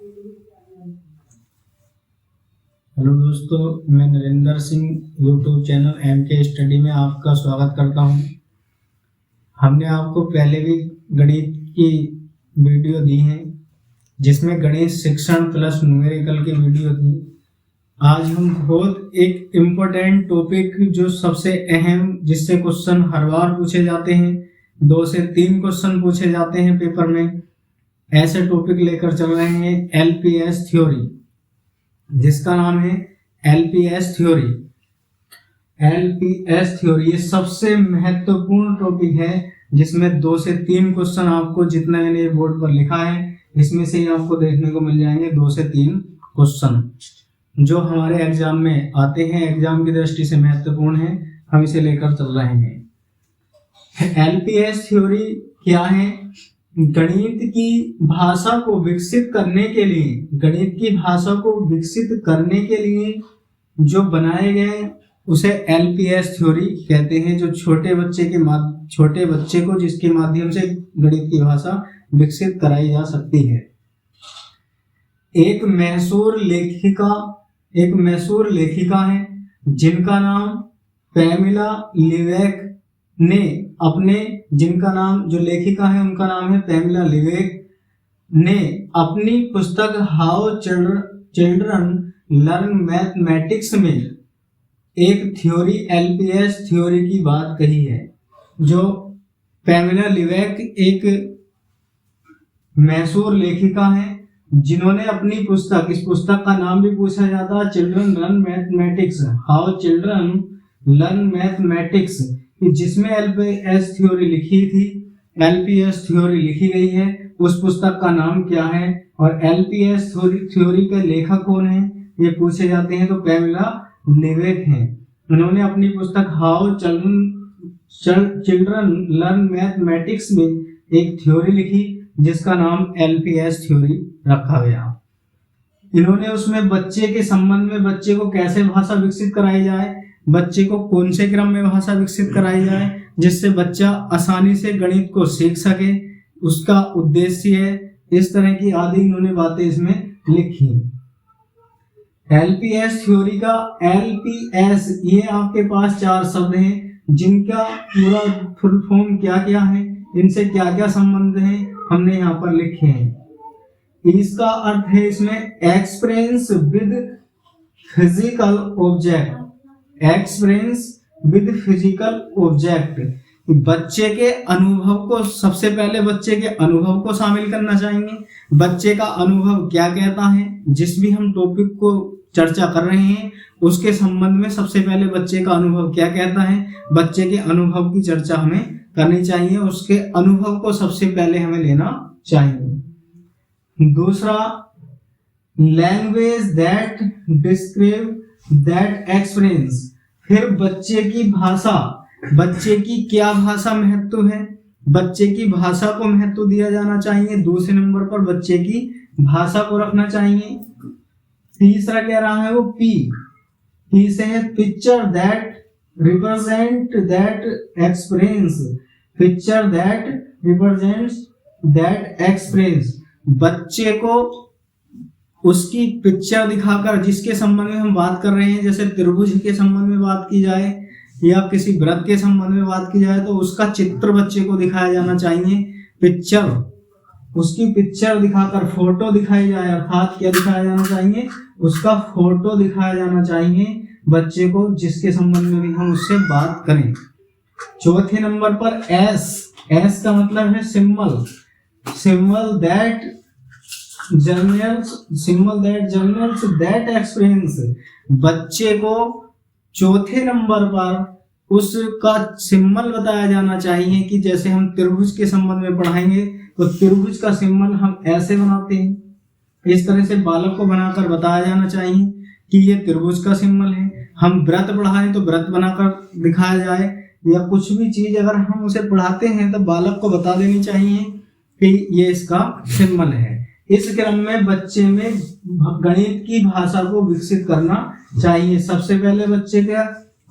Hello दोस्तों, मैं Narendra Singh YouTube channel MK study में आपका स्वागत करता हूं। हमने आपको पहले भी गणित की वीडियो दी है जिसमें गणित शिक्षण प्लस न्यूमेरिकल की वीडियो थी। आज हम बहुत एक इम्पोर्टेंट टॉपिक जो सबसे अहम, जिससे क्वेश्चन हर बार पूछे जाते हैं, 2 से 3 क्वेश्चन पूछे जाते हैं पेपर में, ऐसे टॉपिक लेकर चल रहे हैं LPS थ्योरी, जिसका नाम है LPS थ्योरी। LPS थ्योरी सबसे महत्वपूर्ण टॉपिक है जिसमें 2 से 3 क्वेश्चन आपको, जितना मैंने बोर्ड पर लिखा है इसमें से ही आपको देखने को मिल जाएंगे 2 से 3 क्वेश्चन जो हमारे एग्जाम में आते हैं, एग्जाम की दृष्टि से महत्वपूर्ण है, हम इसे लेकर चल रहे हैं। LPS थ्योरी क्या है? गणित की भाषा को विकसित करने के लिए, गणित की भाषा को विकसित करने के लिए जो बनाए गए उसे LPS थ्योरी कहते हैं। जो छोटे बच्चे को जिसके माध्यम से गणित की भाषा विकसित कराई जा सकती है। एक मशहूर लेखिका है जिनका नाम पैमिला लिवेक ने अपने, जिनका नाम, जो लेखिका है उनका नाम है पैमिला लिवेक ने अपनी पुस्तक हाउ चिल्ड्रन लर्न मैथमेटिक्स में एक थ्योरी, LPS थ्योरी की बात कही है। जो पैमिला लिवेक एक मशहूर लेखिका है जिन्होंने अपनी पुस्तक, इस पुस्तक का नाम भी पूछा जाता है children learn mathematics, how children learn mathematics, जिसमें LPS थ्योरी लिखी थी, LPS थ्योरी लिखी गई है। उस पुस्तक का नाम क्या है और LPS थ्योरी के लेखक कौन है, ये पूछे जाते हैं तो पैमिला लिवेक हैं। उन्होंने अपनी पुस्तक हाउ चिल्ड्रन लर्न मैथमेटिक्स में एक थ्योरी लिखी जिसका नाम LPS थ्योरी रखा गया। इन्होंने उसमें बच्चे के संबंध में, बच्चे को कैसे भाषा विकसित कराई जाए, बच्चे को कौन से क्रम में भाषा विकसित कराई जाए जिससे बच्चा आसानी से गणित को सीख सके, उसका उद्देश्य है, इस तरह की आदि इन्होंने बातें इसमें लिखी। LPS थ्योरी का LPS, ये आपके पास 4 शब्द हैं जिनका पूरा फुल फॉर्म क्या क्या है, इनसे क्या क्या संबंध है, हमने यहाँ पर लिखे हैं। इसका अर्थ है इसमें experience with physical object, experience with physical object. बच्चे के अनुभव को, सबसे पहले बच्चे के अनुभव को शामिल करना चाहेंगे। बच्चे का अनुभव क्या कहता है, जिस भी हम टॉपिक को चर्चा कर रहे हैं उसके संबंध में सबसे पहले बच्चे का अनुभव क्या कहता है, बच्चे के अनुभव की चर्चा हमें करनी चाहिए, उसके अनुभव को सबसे पहले हमें लेना चाहिए। दूसरा, language that describe that experience, फिर बच्चे की भाषा, बच्चे की क्या भाषा महत्व है, बच्चे की भाषा को महत्व दिया जाना चाहिए, दूसरे नंबर पर बच्चे की भाषा को रखना चाहिए। तीसरा कह रहा है वो P से है picture that represent that experience, picture that represents that experience, बच्चे को उसकी पिक्चर दिखाकर, जिसके संबंध में हम बात कर रहे हैं, जैसे त्रिभुज के संबंध में बात की जाए या किसी वृत्त के संबंध में बात की जाए तो उसका चित्र बच्चे को दिखाया जाना चाहिए। पिक्चर, उसकी पिक्चर दिखाकर फोटो दिखाई जाए, अर्थात क्या दिखाया जाना चाहिए, उसका फोटो दिखाया जाना चाहिए बच्चे को, जिसके संबंध में भी हम उससे बात करें। चौथे नंबर पर S का मतलब है symbol, symbol that journals that experience, बच्चे को चौथे नंबर पर उसका सिंबल बताया जाना चाहिए कि जैसे हम त्रिभुज के संबंध में पढ़ाएंगे तो त्रिभुज का सिंबल हम ऐसे बनाते हैं, इस तरह से बालक को बनाकर बताया जाना चाहिए कि ये त्रिभुज का सिंबल है। हम व्रत पढ़ाएं तो व्रत बनाकर दिखाया जाए, या कुछ भी चीज अगर हम उसे पढ़ाते हैं तो बालक को बता देनी चाहिए कि ये इसका सिंबल है। इस क्रम में बच्चे में गणित की भाषा को विकसित करना चाहिए। सबसे पहले बच्चे के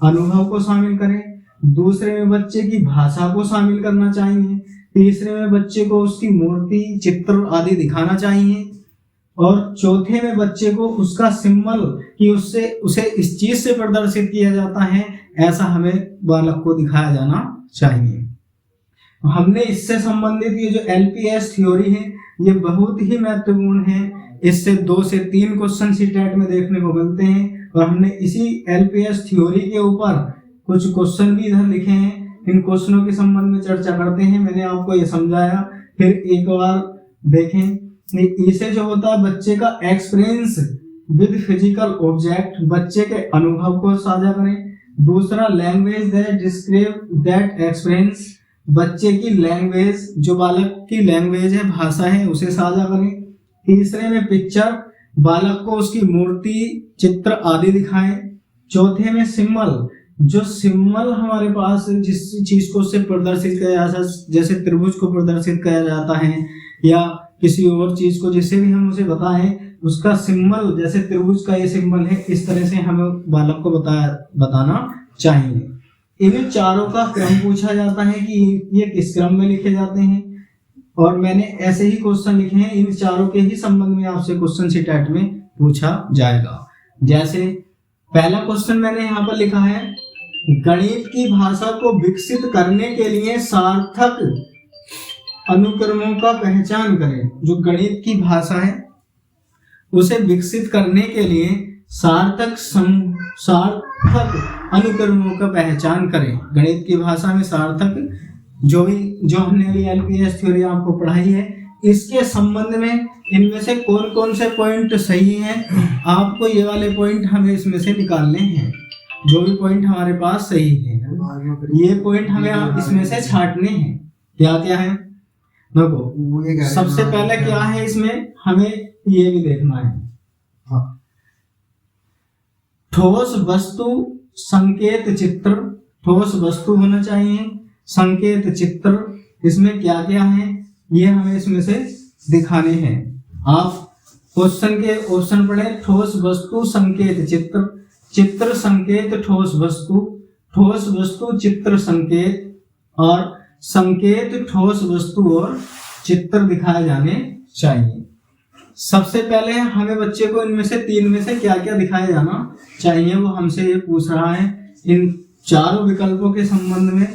अनुभव को शामिल करें, दूसरे में बच्चे की भाषा को शामिल करना चाहिए, तीसरे में बच्चे को उसकी मूर्ति, चित्र आदि दिखाना चाहिए, और चौथे में बच्चे को उसका सिंबल कि उससे उसे इस चीज से प्रदर्शित किया जाता है, ऐसा हमें बालक को दिखाया जाना चाहिए। हमने इससे संबंधित ये जो एलपीएस थ्योरी है ये बहुत ही महत्वपूर्ण है। इससे 2 से 3 क्वेश्चन सीटेट में देखने को मिलते हैं और हमने इसी एलपीएस थ्योरी के ऊपर कुछ क्वेश्चन भी इधर लिखे हैं। इन क्वेश्चनों के संबंध में चर्चा करते हैं। मैंने आपको ये समझाया, फिर एक बार देखें। इसे जो होता है बच्चे का एक्सपीरियंस विद फिजिकल ऑब्जेक्ट, बच्चे के अनुभव को साझा करें। दूसरा language that describe that experience, बच्चे की लैंग्वेज, जो बालक की लैंग्वेज है, भाषा है, उसे साझा करें। तीसरे में पिक्चर, बालक को उसकी मूर्ति, चित्र आदि दिखाएं। चौथे में सिंबल, जो सिंबल हमारे पास जिस चीज को उससे प्रदर्शित किया जाता है, जैसे त्रिभुज को प्रदर्शित किया जाता है या किसी और चीज को जिसे भी हम उसे बताएं, उसका सिंबल, जैसे त्रिभुज का ये सिंबल है, इस तरह से हमें बालक को बताना चाहिए। इन चारों का क्रम पूछा जाता है कि ये किस क्रम में लिखे जाते हैं, और मैंने ऐसे ही क्वेश्चन लिखे हैं। इन चारों के ही संबंध में आपसे क्वेश्चन सीटेट में पूछा जाएगा। जैसे पहला क्वेश्चन मैंने यहाँ पर लिखा है, गणित की भाषा को विकसित करने के लिए सार्थक अनुक्रमों का पहचान करें। जो गणित की भाषा है उसे विकसित करने के लिए सार्थक अनुक्रमों का पहचान करें। गणित की भाषा में सार्थक जो हमने अभी एलपीएस थ्योरी आपको पढ़ाई है, इसके संबंध में इनमें से कौन कौन से पॉइंट सही हैं, आपको ये वाले पॉइंट हमें इसमें से निकालने हैं। जो भी पॉइंट हमारे पास सही है, ये पॉइंट हमें इसमें से छांटने हैं। क्या क्या है देखो, सबसे पहले क्या है इसमें, हमें ये भी देखना है। ठोस वस्तु संकेत चित्र, ठोस वस्तु होना चाहिए, संकेत चित्र, इसमें क्या क्या है ये हमें इसमें से दिखाने हैं। आप क्वेश्चन के ऑप्शन पढ़े, ठोस वस्तु संकेत चित्र, चित्र संकेत ठोस वस्तु, ठोस वस्तु चित्र संकेत, और संकेत ठोस वस्तु और चित्र दिखाए जाने चाहिए। सबसे पहले हमें बच्चे को इनमें से 3 में से क्या क्या दिखाया जाना चाहिए वो हमसे ये पूछ रहा है। इन चारों विकल्पों के संबंध में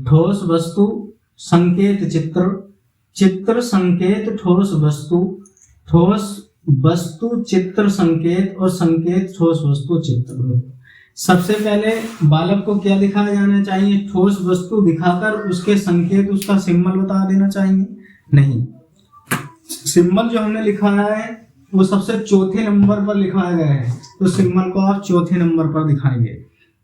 ठोस वस्तु संकेत चित्र, चित्र संकेत ठोस वस्तु, ठोस वस्तु चित्र संकेत, और संकेत ठोस वस्तु चित्र। सबसे पहले बालक को क्या दिखाया जाना चाहिए, ठोस वस्तु दिखाकर उसके संकेत, उसका सिंबल बता देना चाहिए। नहीं, सिंबल जो हमने लिखाया है वो सबसे चौथे नंबर पर लिखाया गया है, तो सिंबल को आप चौथे नंबर पर दिखाएंगे,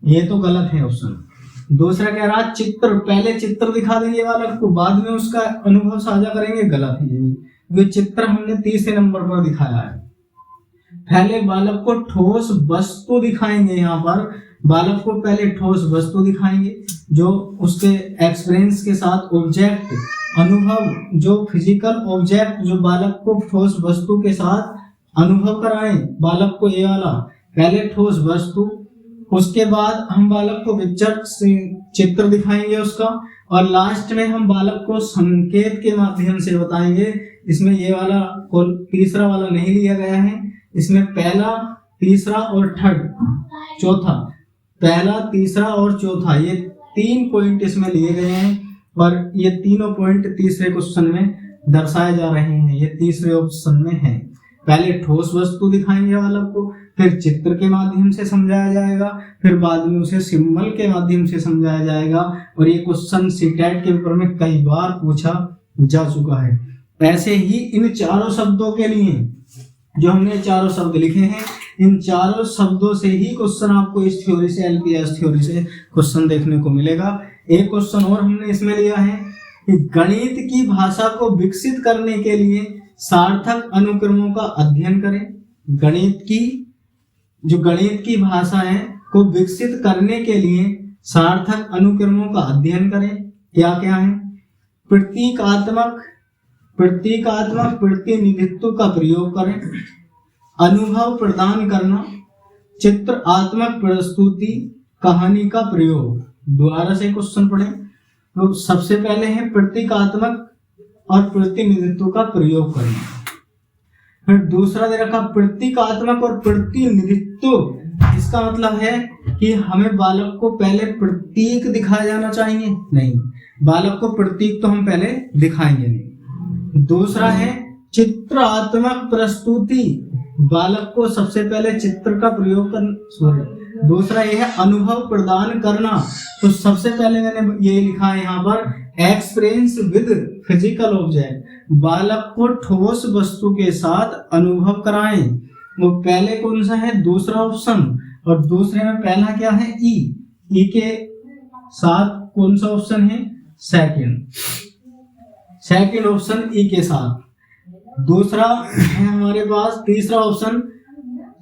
ये तो गलत है ऑप्शन। दूसरा कह रहा चित्र, पहले चित्र दिखा देंगे बालक को, बाद में उसका अनुभव साझा करेंगे, गलत है ये भी। ये चित्र हमने तीसरे नंबर पर दिखाया है। पहले बालक को ठोस वस्तु दिखाएंगे, यहाँ पर बालक को पहले ठोस वस्तु दिखाएंगे जो उसके एक्सपीरियंस के साथ ऑब्जेक्ट, अनुभव, जो फिजिकल ऑब्जेक्ट जो बालक को ठोस वस्तु के साथ अनुभव कराएं बालक को, ये वाला पहले ठोस वस्तु, उसके बाद हम बालक को पिक्चर चित्र दिखाएंगे उसका, और लास्ट में हम बालक को संकेत के माध्यम से बताएंगे। इसमें ये वाला तीसरा वाला नहीं लिया गया है, इसमें पहला, तीसरा और चौथा, पहला, तीसरा और चौथा, ये 3 पॉइंट इसमें लिए गए हैं, और ये तीनों पॉइंट तीसरे क्वेश्चन में दर्शाए जा रहे हैं, ये तीसरे ऑप्शन में है। पहले ठोस वस्तु दिखाएंगे बालक को, फिर चित्र के माध्यम से समझाया जाएगा, फिर बाद में उसे सिंबल के माध्यम से समझाया जाएगा, और ये क्वेश्चन सीटेट के पेपर में कई बार पूछा जा चुका है। ऐसे ही इन चारों शब्दों के लिए जो हमने चारों शब्द लिखे हैं, इन चारों शब्दों से ही क्वेश्चन आपको इस थ्योरी से, एलपीएस थ्योरी से क्वेश्चन देखने को मिलेगा। एक क्वेश्चन और हमने इसमें लिया है कि गणित की भाषा को विकसित करने के लिए सार्थक अनुक्रमों का अध्ययन करें। गणित की भाषा है को विकसित करने के लिए सार्थक अनुक्रमों का अध्ययन करें। क्या क्या है, प्रतीकात्मक प्रतिनिधित्व का प्रयोग करें, अनुभव प्रदान करना, चित्रात्मक प्रस्तुति, कहानी का प्रयोग। दोबारा से क्वेश्चन पढ़े तो सबसे पहले है प्रतीकात्मक और प्रतिनिधित्व का प्रयोग करना। फिर दूसरा दे रखा प्रतीकात्मक और प्रतिनिधित्व। इसका मतलब है कि हमें बालक को पहले प्रतीक दिखाया जाना चाहिए, नहीं, बालक को प्रतीक तो हम पहले दिखाएंगे नहीं। दूसरा है चित्रात्मक प्रस्तुति, बालक को सबसे पहले चित्र का प्रयोग कर। दूसरा ये है अनुभव प्रदान करना, तो सबसे पहले मैंने ये लिखा है यहाँ पर एक्सपीरियंस विद फिजिकल ऑब्जेक्ट, बालक को ठोस वस्तु के साथ अनुभव कराएं। वो पहले कौन सा है, दूसरा ऑप्शन, और दूसरे में पहला क्या है ई के साथ कौन सा ऑप्शन है, सेकंड ऑप्शन ई के साथ। दूसरा है हमारे पास तीसरा ऑप्शन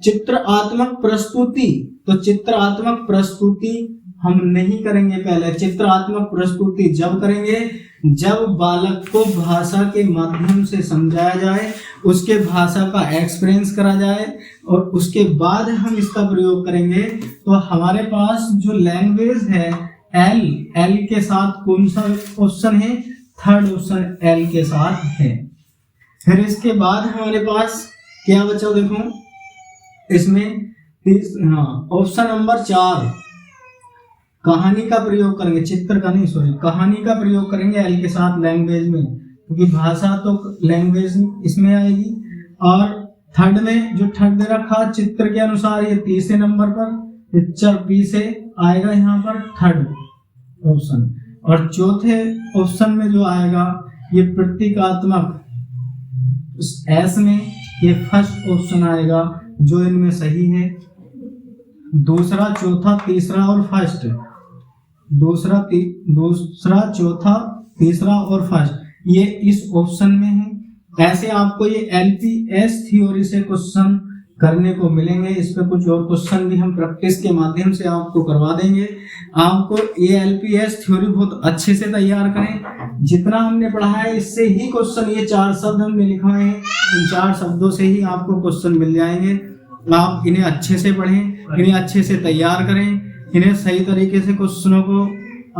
चित्रात्मक प्रस्तुति, तो चित्रात्मक प्रस्तुति हम नहीं करेंगे पहले। चित्रात्मक प्रस्तुति जब करेंगे जब बालक को भाषा के माध्यम से समझाया जाए, उसके भाषा का एक्सपीरियंस करा जाए, और उसके बाद हम इसका प्रयोग करेंगे। तो हमारे पास जो लैंग्वेज है एल के साथ कौन सा ऑप्शन है, थर्ड ऑप्शन एल के साथ है। फिर इसके बाद हमारे पास क्या बचा, देखो इसमें ऑप्शन नंबर 4 कहानी का प्रयोग करेंगे, चित्र का नहीं, सॉरी, कहानी का प्रयोग करेंगे एल के साथ लैंग्वेज में, क्योंकि भाषा तो लैंग्वेज इसमें आएगी। और थर्ड में जो थर्ड दे रखा चित्र के अनुसार, ये तीसरे नंबर पर पिक्चर पी से आएगा यहाँ पर थर्ड ऑप्शन। और चौथे ऑप्शन में जो आएगा ये प्रतीकात्मक एस में, ये फर्स्ट ऑप्शन आएगा जो इनमें सही है। दूसरा, चौथा, तीसरा और फर्स्ट, दूसरा, चौथा, तीसरा और फर्स्ट, ये इस ऑप्शन में है। ऐसे आपको ये एलपीएस थ्योरी से क्वेश्चन करने को मिलेंगे। इस पे कुछ और क्वेश्चन भी हम प्रैक्टिस के माध्यम से आपको करवा देंगे। आपको ये एलपीएस थ्योरी बहुत अच्छे से तैयार करें। जितना हमने पढ़ा है इससे ही क्वेश्चन, ये 4 शब्द हमने लिखा है, इन 4 शब्दों से ही आपको क्वेश्चन मिल जाएंगे। आप इन्हें अच्छे से पढ़ें, इन्हें अच्छे से तैयार करें, इन्हें सही तरीके से क्वेश्चनों को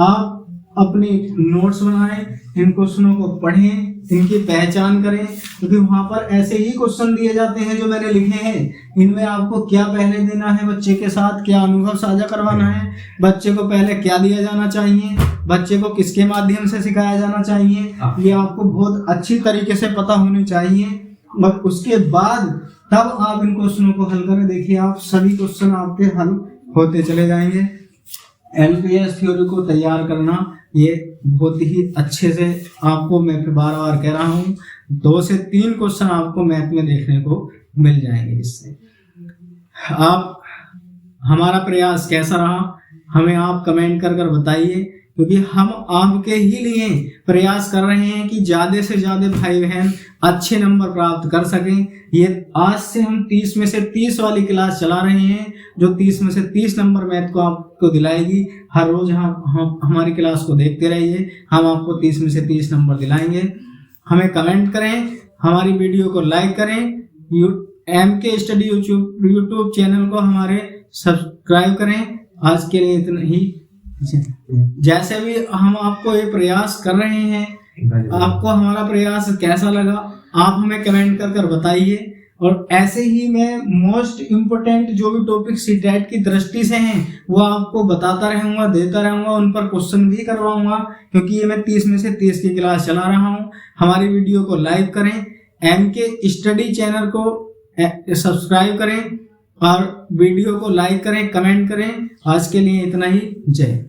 आप अपनी नोट्स बनाएं, इन क्वेश्चनों को पढ़ें, इनकी पहचान करें, क्योंकि वहां पर ऐसे ही क्वेश्चन दिए जाते हैं जो मैंने लिखे हैं। इनमें आपको क्या पहले देना है, बच्चे के साथ क्या अनुभव साझा करवाना है, बच्चे को पहले क्या दिया जाना चाहिए, बच्चे को किसके माध्यम से सिखाया जाना चाहिए, ये आपको बहुत अच्छी तरीके से पता होनी चाहिए। और उसके बाद तब आप इन क्वेश्चनों को हल करें। देखिए आप सभी क्वेश्चन आपके हल होते चले जाएंगे। एलपीएस थ्योरी को तैयार करना ये बहुत ही अच्छे से आपको मैं बार बार कह रहा हूँ, 2 से 3 क्वेश्चन आपको मैथ में देखने को मिल जाएंगे। इससे आप हमारा प्रयास कैसा रहा हमें आप कमेंट कर कर बताइए, क्योंकि हम आपके ही लिए प्रयास कर रहे हैं कि ज़्यादा से ज़्यादा भाई बहन अच्छे नंबर प्राप्त कर सकें। ये आज से हम 30 में से 30 वाली क्लास चला रहे हैं, जो 30 में से 30 नंबर मैथ को आपको दिलाएगी। हर रोज हम हमारी क्लास को देखते रहिए, हम आपको 30 में से 30 नंबर दिलाएंगे। हमें कमेंट करें, हमारी वीडियो को लाइक करें, MK स्टडी यूट्यूब चैनल को हमारे सब्सक्राइब करें। आज के लिए इतना ही। जैसे भी हम आपको ये प्रयास कर रहे हैं, आपको हमारा प्रयास कैसा लगा आप हमें कमेंट कर कर बताइए। और ऐसे ही मैं मोस्ट इम्पोर्टेंट जो भी टॉपिक सीटेट की दृष्टि से हैं वो आपको बताता रहूंगा, देता रहूंगा, उन पर क्वेश्चन भी करवाऊंगा, क्योंकि ये मैं 30 में से 30 की क्लास चला रहा हूँ। हमारी वीडियो को लाइक करें, MK स्टडी चैनल को सब्सक्राइब करें और वीडियो को लाइक करें, कमेंट करें। आज के लिए इतना ही। जय।